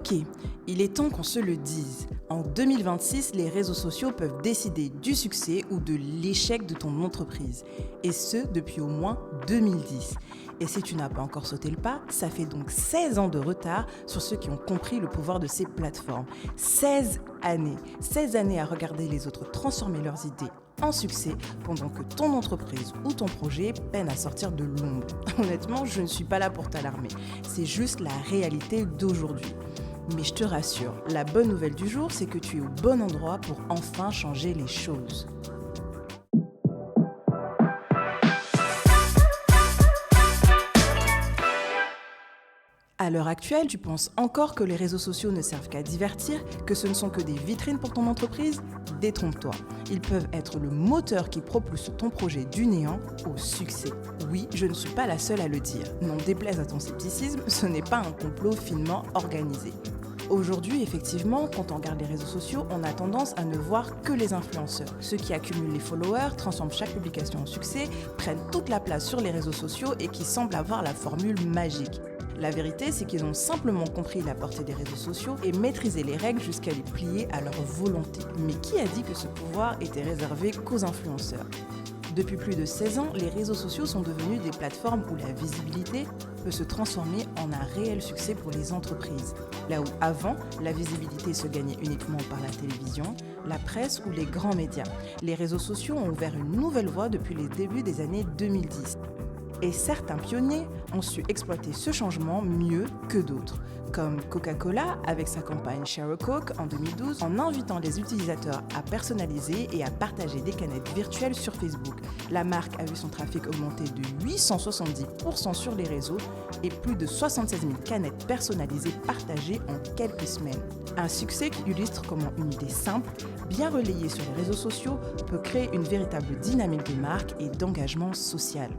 Ok, il est temps qu'on se le dise. En 2026, les réseaux sociaux peuvent décider du succès ou de l'échec de ton entreprise. Et ce, depuis au moins 2010. Et si tu n'as pas encore sauté le pas, ça fait donc 16 ans de retard sur ceux qui ont compris le pouvoir de ces plateformes. 16 années. 16 années à regarder les autres transformer leurs idées en succès pendant que ton entreprise ou ton projet peine à sortir de l'ombre. Honnêtement, je ne suis pas là pour t'alarmer. C'est juste la réalité d'aujourd'hui. Mais je te rassure, la bonne nouvelle du jour, c'est que tu es au bon endroit pour enfin changer les choses. À l'heure actuelle, tu penses encore que les réseaux sociaux ne servent qu'à divertir, que ce ne sont que des vitrines pour ton entreprise ? Détrompe-toi. Ils peuvent être le moteur qui propulse ton projet du néant au succès. Oui, je ne suis pas la seule à le dire. N'en déplaise à ton scepticisme, ce n'est pas un complot finement organisé. Aujourd'hui, effectivement, quand on regarde les réseaux sociaux, on a tendance à ne voir que les influenceurs. Ceux qui accumulent les followers, transforment chaque publication en succès, prennent toute la place sur les réseaux sociaux et qui semblent avoir la formule magique. La vérité, c'est qu'ils ont simplement compris la portée des réseaux sociaux et maîtrisé les règles jusqu'à les plier à leur volonté. Mais qui a dit que ce pouvoir était réservé qu'aux influenceurs ? Depuis plus de 16 ans, les réseaux sociaux sont devenus des plateformes où la visibilité peut se transformer en un réel succès pour les entreprises. Là où avant, la visibilité se gagnait uniquement par la télévision, la presse ou les grands médias. Les réseaux sociaux ont ouvert une nouvelle voie depuis les débuts des années 2010. Et certains pionniers ont su exploiter ce changement mieux que d'autres, comme Coca-Cola avec sa campagne Share a Coke en 2012 en invitant les utilisateurs à personnaliser et à partager des canettes virtuelles sur Facebook. La marque a vu son trafic augmenter de 870% sur les réseaux et plus de 76 000 canettes personnalisées partagées en quelques semaines. Un succès qui illustre comment une idée simple, bien relayée sur les réseaux sociaux, peut créer une véritable dynamique de marque et d'engagement social.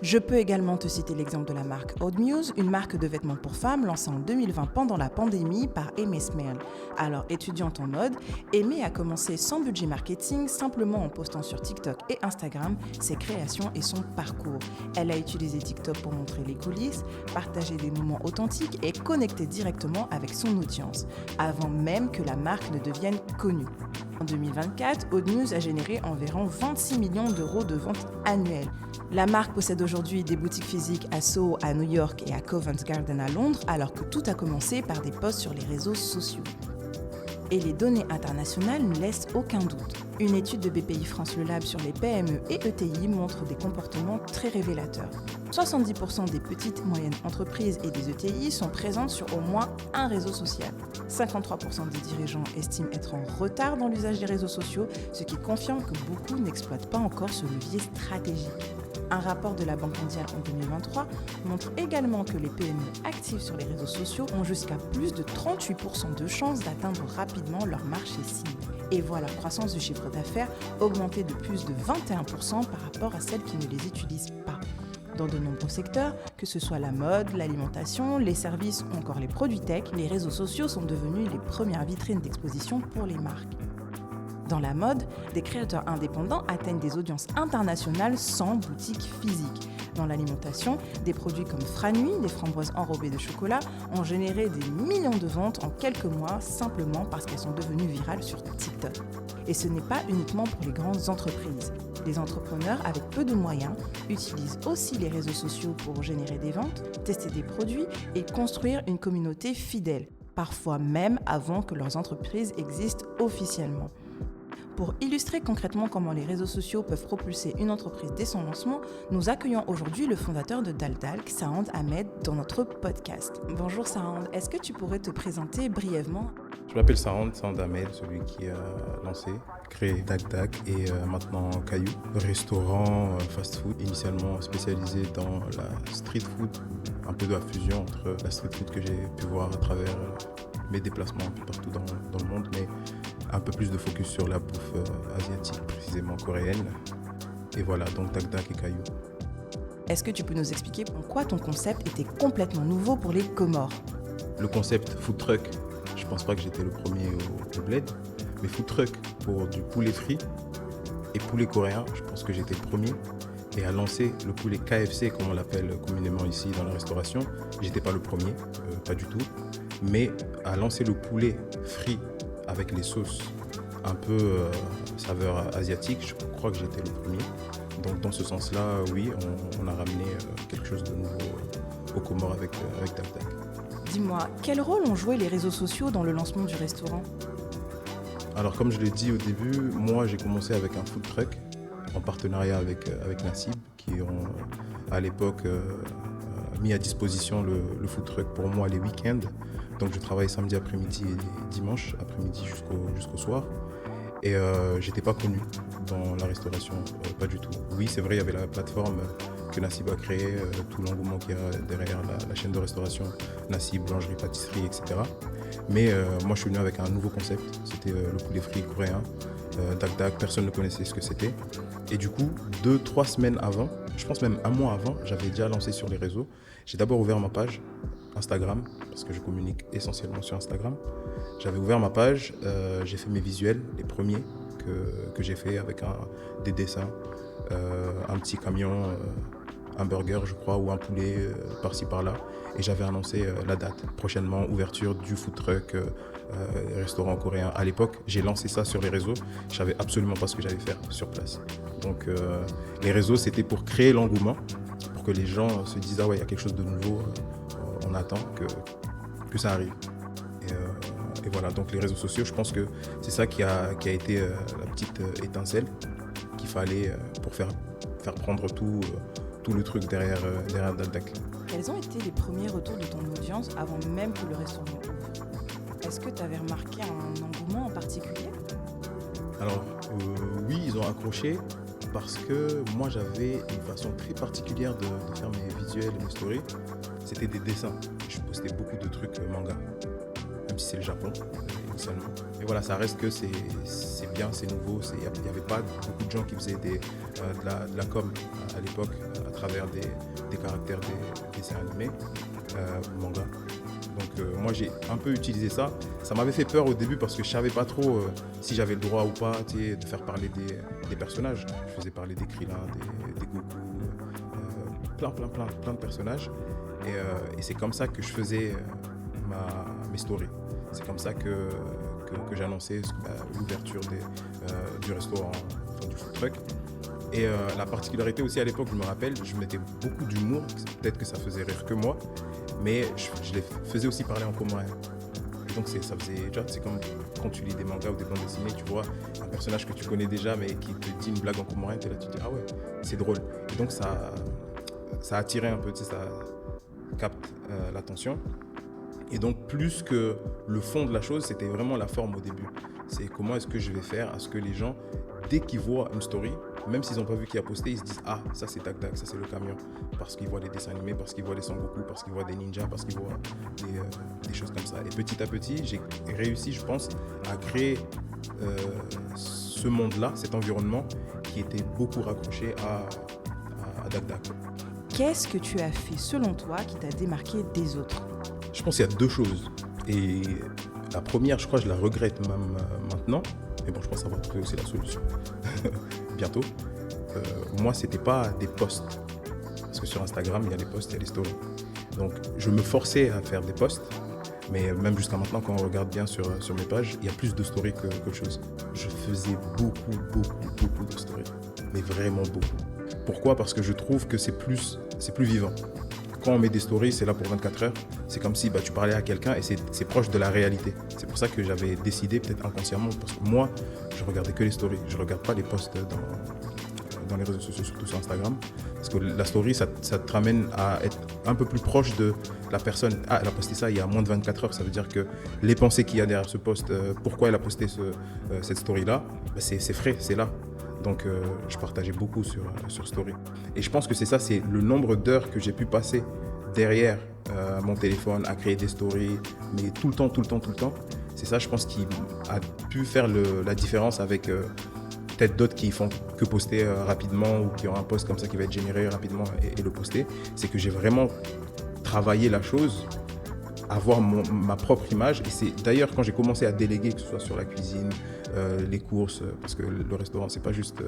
Je peux également te citer l'exemple de la marque Odd Muse, une marque de vêtements pour femmes lancée en 2020 pendant la pandémie par Aimee Smale. Alors étudiante en mode, Aimee a commencé sans budget marketing, simplement en postant sur TikTok et Instagram ses créations et son parcours. Elle a utilisé TikTok pour montrer les coulisses, partager des moments authentiques et connecter directement avec son audience, avant même que la marque ne devienne connue. En 2024, Odd Muse a généré environ 26 millions d'euros de ventes annuelles. La marque possède aujourd'hui des boutiques physiques à Soho à New York et à Covent Garden à Londres, alors que tout a commencé par des posts sur les réseaux sociaux. Et les données internationales ne laissent aucun doute. Une étude de BPI France Le Lab sur les PME et ETI montre des comportements très révélateurs. 70% des petites et moyennes entreprises et des ETI sont présentes sur au moins un réseau social. 53% des dirigeants estiment être en retard dans l'usage des réseaux sociaux, ce qui confirme que beaucoup n'exploitent pas encore ce levier stratégique. Un rapport de la Banque mondiale en 2023 montre également que les PME actives sur les réseaux sociaux ont jusqu'à plus de 38% de chances d'atteindre rapidement leur marché cible. Et voient leur croissance du chiffre d'affaires augmenter de plus de 21% par rapport à celles qui ne les utilisent pas. Dans de nombreux secteurs, que ce soit la mode, l'alimentation, les services ou encore les produits tech, les réseaux sociaux sont devenus les premières vitrines d'exposition pour les marques. Dans la mode, des créateurs indépendants atteignent des audiences internationales sans boutique physique. Dans l'alimentation, des produits comme Franui, des framboises enrobées de chocolat, ont généré des millions de ventes en quelques mois simplement parce qu'elles sont devenues virales sur TikTok. Et ce n'est pas uniquement pour les grandes entreprises. Les entrepreneurs avec peu de moyens utilisent aussi les réseaux sociaux pour générer des ventes, tester des produits et construire une communauté fidèle, parfois même avant que leurs entreprises existent officiellement. Pour illustrer concrètement comment les réseaux sociaux peuvent propulser une entreprise dès son lancement, nous accueillons aujourd'hui le fondateur de Daldalk, Saand Ahmed, dans notre podcast. Bonjour Saand, est-ce que tu pourrais te présenter brièvement ? Je m'appelle Saand Ahmed, celui qui a créé Daldalk et maintenant Caillou, restaurant fast-food initialement spécialisé dans la street food, un peu de la fusion entre la street food que j'ai pu voir à travers mes déplacements un peu partout dans le monde, mais un peu plus de focus sur la bouffe asiatique, précisément coréenne. Et voilà, donc Daldalk et Caillou. Est-ce que tu peux nous expliquer pourquoi ton concept était complètement nouveau pour les Comores ? Le concept food truck, je pense pas que j'étais le premier au bled, mais food truck pour du poulet frit et poulet coréen, je pense que j'étais le premier. Et à lancer le poulet KFC, comme on l'appelle communément ici dans la restauration, j'étais pas le premier, pas du tout. mais à lancer le poulet frit avec les sauces un peu saveur asiatique, je crois que j'étais le premier. Donc dans ce sens-là, oui, on a ramené quelque chose de nouveau aux Comores avec DagDag. Dis-moi, quel rôle ont joué les réseaux sociaux dans le lancement du restaurant ? Alors comme je l'ai dit au début, moi j'ai commencé avec un food truck en partenariat avec Nassib qui ont à l'époque mis à disposition le food truck pour moi les week-ends. Donc je travaille samedi après-midi et dimanche après-midi jusqu'au soir. Et j'étais pas connu dans la restauration, pas du tout. Oui, c'est vrai, il y avait la plateforme que Nassib a créée, tout l'engouement qu'il y a derrière la chaîne de restauration, Nassib, boulangerie, pâtisserie, etc. Mais moi, je suis venu avec un nouveau concept, c'était le poulet frit coréen, DagDag, personne ne connaissait ce que c'était. Et du coup, 2-3 semaines avant, je pense même un mois avant, j'avais déjà lancé sur les réseaux. J'ai d'abord ouvert ma page Instagram, parce que je communique essentiellement sur Instagram. J'avais ouvert ma page, j'ai fait mes visuels, les premiers que j'ai fait avec des dessins, un petit camion, un burger je crois, ou un poulet par-ci par-là. Et j'avais annoncé la date, prochainement ouverture du food truck, restaurant coréen. À l'époque, j'ai lancé ça sur les réseaux, je savais absolument pas ce que j'allais faire sur place. Donc les réseaux, c'était pour créer l'engouement, pour que les gens se disent « Ah ouais, il y a quelque chose de nouveau, on attend que ça arrive ». Et voilà, donc les réseaux sociaux, je pense que c'est ça qui a été la petite étincelle qu'il fallait pour faire prendre tout le truc derrière DagDag. Quels ont été les premiers retours de ton audience avant même que le restaurant ouvre ? Est-ce que tu avais remarqué un engouement en particulier ? Alors oui, ils ont accroché parce que moi j'avais une façon très particulière de faire mes visuels et mes stories. C'était des dessins. Je postais beaucoup de trucs manga. Même si c'est le Japon, initialement. Et voilà, ça reste que c'est bien, c'est nouveau. Il n'y avait pas beaucoup de gens qui faisaient de la com à l'époque à travers des caractères des dessins animés, manga. Donc moi j'ai un peu utilisé ça. Ça m'avait fait peur au début parce que je ne savais pas trop si j'avais le droit ou pas de faire parler des personnages. Je faisais parler des Krillin, des Goku, plein de personnages. Et c'est comme ça que je faisais mes stories. C'est comme ça que j'annonçais l'ouverture du restaurant, du food truck. Et la particularité aussi à l'époque, je me rappelle, je mettais beaucoup d'humour, peut-être que ça faisait rire que moi, mais je les faisais aussi parler en comorien. Et donc ça faisait, tu vois, c'est comme quand tu lis des mangas ou des bandes dessinées, tu vois un personnage que tu connais déjà mais qui te dit une blague en comorien, tu es là, tu te dis ah ouais, c'est drôle. Et donc ça attirait un peu, tu sais, ça capte l'attention. Et donc, plus que le fond de la chose, c'était vraiment la forme au début. C'est comment est-ce que je vais faire à ce que les gens, dès qu'ils voient une story, même s'ils n'ont pas vu qui a posté, ils se disent « Ah, ça c'est DagDag, ça c'est le camion ». Parce qu'ils voient des dessins animés, parce qu'ils voient les Sangoku, parce qu'ils voient des ninjas, parce qu'ils voient des choses comme ça. Et petit à petit, j'ai réussi, je pense, à créer ce monde-là, cet environnement qui était beaucoup raccroché à DagDag. Qu'est-ce que tu as fait, selon toi, qui t'a démarqué des autres ? Je pense qu'il y a deux choses. Et la première, je crois, je la regrette même maintenant. Mais bon, je pense avoir trouvé aussi la solution. Bientôt. Moi, c'était pas des posts. Parce que sur Instagram, il y a les posts, il y a les stories. Donc, je me forçais à faire des posts. Mais même jusqu'à maintenant, quand on regarde bien sur mes pages, il y a plus de stories qu'autre chose. Je faisais beaucoup de stories. Mais vraiment beaucoup. Pourquoi ? Parce que je trouve que c'est plus vivant. Quand on met des stories, c'est là pour 24 heures. C'est comme si tu parlais à quelqu'un et c'est proche de la réalité. C'est pour ça que j'avais décidé, peut-être inconsciemment, parce que moi, je regardais que les stories. Je ne regarde pas les posts dans les réseaux sociaux, surtout sur Instagram. Parce que la story, ça te ramène à être un peu plus proche de la personne. Ah, elle a posté ça il y a moins de 24 heures. Ça veut dire que les pensées qu'il y a derrière ce post, pourquoi elle a posté cette story-là, c'est frais, c'est là. Donc je partageais beaucoup sur Story. Et je pense que c'est le nombre d'heures que j'ai pu passer derrière mon téléphone à créer des stories, mais tout le temps. C'est ça, je pense, qui a pu faire la différence avec peut-être d'autres qui font que poster rapidement ou qui ont un post comme ça qui va être généré rapidement et le poster. C'est que j'ai vraiment travaillé la chose avoir ma propre image. Et c'est d'ailleurs quand j'ai commencé à déléguer, que ce soit sur la cuisine, les courses, parce que le restaurant, c'est pas juste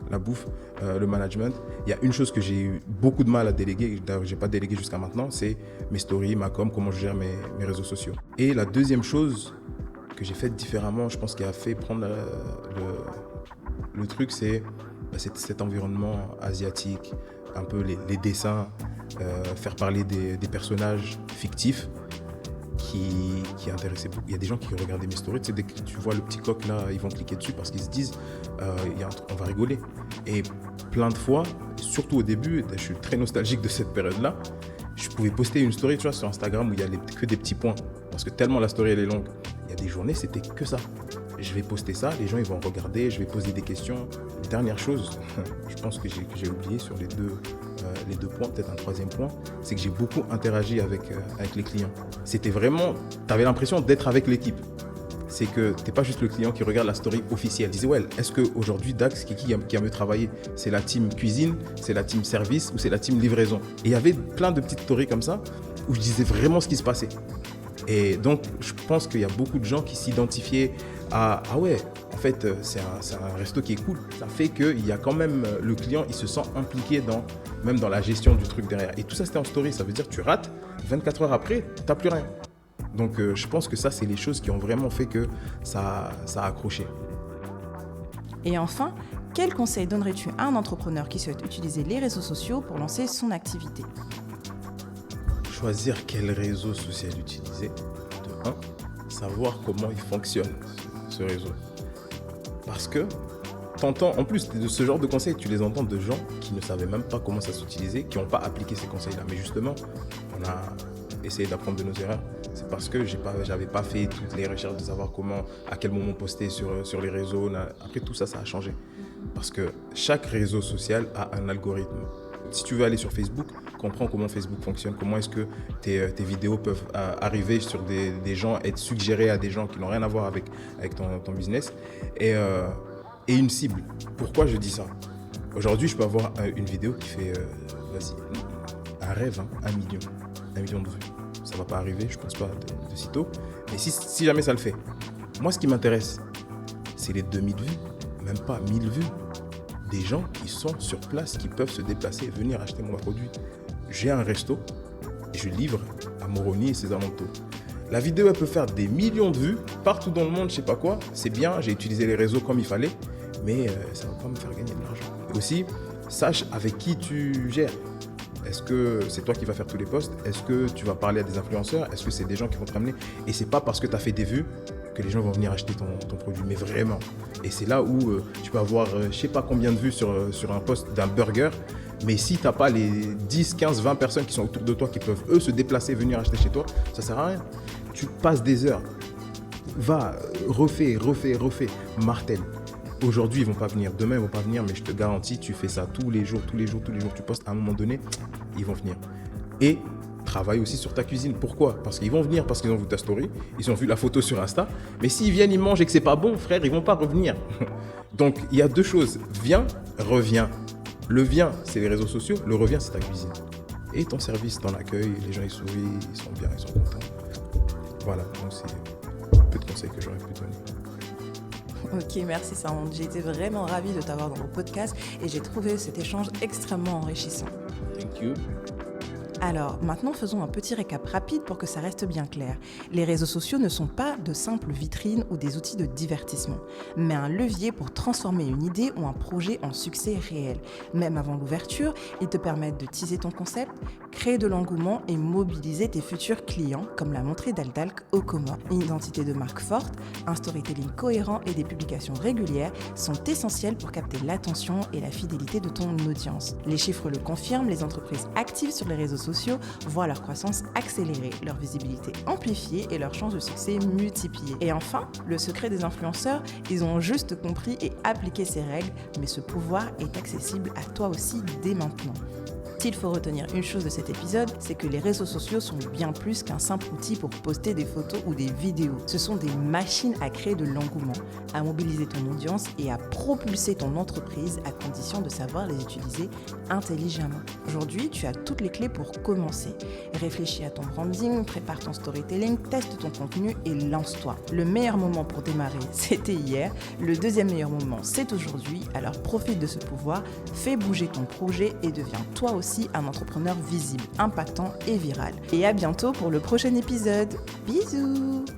la bouffe, le management. Il y a une chose que j'ai eu beaucoup de mal à déléguer, d'ailleurs j'ai pas délégué jusqu'à maintenant, c'est mes stories, ma com, comment je gère mes réseaux sociaux. Et la deuxième chose que j'ai faite différemment, je pense qui a fait prendre le truc, c'est cet environnement asiatique, un peu les dessins, faire parler des personnages fictifs qui intéressaient beaucoup. Il y a des gens qui regardaient mes stories, tu sais, dès que tu vois le petit coq là, ils vont cliquer dessus parce qu'ils se disent on va rigoler. Et plein de fois, surtout au début, je suis très nostalgique de cette période-là, je pouvais poster une story, tu vois, sur Instagram où il y a que des petits points, parce que tellement la story elle est longue. Il y a des journées, c'était que ça. Je vais poster ça, les gens ils vont regarder, je vais poser des questions. Dernière chose, je pense que j'ai oublié sur les deux points, peut-être un troisième point, c'est que j'ai beaucoup interagi avec les clients. C'était vraiment, tu avais l'impression d'être avec l'équipe. C'est que tu n'es pas juste le client qui regarde la story officielle. Je disais, ouais, est-ce qu'aujourd'hui, Dax, qui a mieux travaillé? C'est la team cuisine, c'est la team service ou c'est la team livraison? Et il y avait plein de petites stories comme ça où je disais vraiment ce qui se passait. Et donc, je pense qu'il y a beaucoup de gens qui s'identifiaient à « Ah ouais, en fait, c'est un resto qui est cool ». Ça fait qu'il y a quand même, le client, il se sent impliqué même dans la gestion du truc derrière. Et tout ça, c'était en story. Ça veut dire que tu rates, 24 heures après, tu n'as plus rien. Donc, je pense que ça, c'est les choses qui ont vraiment fait que ça a accroché. Et enfin, quel conseil donnerais-tu à un entrepreneur qui souhaite utiliser les réseaux sociaux pour lancer son activité ? Choisir quel réseau social utiliser, de 1, savoir comment il fonctionne, ce réseau. Parce que t'entends, en plus de ce genre de conseils, tu les entends de gens qui ne savaient même pas comment ça s'utilisait, qui n'ont pas appliqué ces conseils-là. Mais justement, on a essayé d'apprendre de nos erreurs. C'est parce que j'avais pas fait toutes les recherches de savoir à quel moment poster sur les réseaux. Après, tout ça, ça a changé. Parce que chaque réseau social a un algorithme. Si tu veux aller sur Facebook, comprends comment Facebook fonctionne, comment est-ce que tes vidéos peuvent arriver sur des gens, être suggérées à des gens qui n'ont rien à voir avec ton business et une cible. Pourquoi je dis ça? Aujourd'hui, je peux avoir une vidéo qui fait, un rêve, 1 million de vues. Ça ne va pas arriver, je ne pense pas de sitôt, mais si jamais ça le fait, moi ce qui m'intéresse, c'est les 2000 vues, même pas 1000 vues. Des gens qui sont sur place, qui peuvent se déplacer et venir acheter mon produit. J'ai un resto et je livre à Moroni et ses alentours. La vidéo, elle peut faire des millions de vues partout dans le monde, je sais pas quoi. C'est bien, j'ai utilisé les réseaux comme il fallait, mais ça va pas me faire gagner de l'argent. Et aussi, sache avec qui tu gères. Est-ce que c'est toi qui vas faire tous les posts? Est-ce que tu vas parler à des influenceurs? Est-ce que c'est des gens qui vont te ramener? Et c'est pas parce que tu as fait des vues que les gens vont venir acheter ton produit, mais vraiment. Et c'est là où tu peux avoir je sais pas combien de vues sur un post d'un burger, mais si tu n'as pas les 10, 15, 20 personnes qui sont autour de toi qui peuvent eux se déplacer, venir acheter chez toi, ça sert à rien. Tu passes des heures, va, refais, martèle. Aujourd'hui, ils vont pas venir, demain, ils vont pas venir, mais je te garantis, tu fais ça tous les jours, tu postes, à un moment donné, ils vont venir. Et travaille aussi sur ta cuisine. Pourquoi? Parce qu'ils vont venir, parce qu'ils ont vu ta story, ils ont vu la photo sur Insta, mais s'ils viennent, ils mangent et que c'est pas bon, frère, ils vont pas revenir. Donc, il y a deux choses. Viens, reviens. Le viens, c'est les réseaux sociaux, le reviens, c'est ta cuisine. Et ton service, ton accueil, les gens, ils sourient, ils sont bien, ils sont contents. Voilà, donc c'est un peu de conseils que j'aurais pu donner. Ok, merci Sandre. J'ai été vraiment ravie de t'avoir dans mon podcast et j'ai trouvé cet échange extrêmement enrichissant. Thank you. Alors, maintenant, faisons un petit récap rapide pour que ça reste bien clair. Les réseaux sociaux ne sont pas de simples vitrines ou des outils de divertissement, mais un levier pour transformer une idée ou un projet en succès réel. Même avant l'ouverture, ils te permettent de teaser ton concept, créer de l'engouement et mobiliser tes futurs clients, comme l'a montré Daldalk au Comores. Une identité de marque forte, un storytelling cohérent et des publications régulières sont essentiels pour capter l'attention et la fidélité de ton audience. Les chiffres le confirment, les entreprises actives sur les réseaux sociaux voient leur croissance accélérer, leur visibilité amplifiée et leurs chances de succès multipliées. Et enfin, le secret des influenceurs, ils ont juste compris et appliqué ces règles, mais ce pouvoir est accessible à toi aussi dès maintenant. S'il faut retenir une chose de cet épisode, c'est que les réseaux sociaux sont bien plus qu'un simple outil pour poster des photos ou des vidéos. Ce sont des machines à créer de l'engouement, à mobiliser ton audience et à propulser ton entreprise à condition de savoir les utiliser intelligemment. Aujourd'hui, tu as toutes les clés pour commencer. Réfléchis à ton branding, prépare ton storytelling, teste ton contenu et lance-toi. Le meilleur moment pour démarrer, c'était hier. Le deuxième meilleur moment, c'est aujourd'hui. Alors profite de ce pouvoir, fais bouger ton projet et deviens toi aussi un entrepreneur visible, impactant et viral. Et à bientôt pour le prochain épisode. Bisous!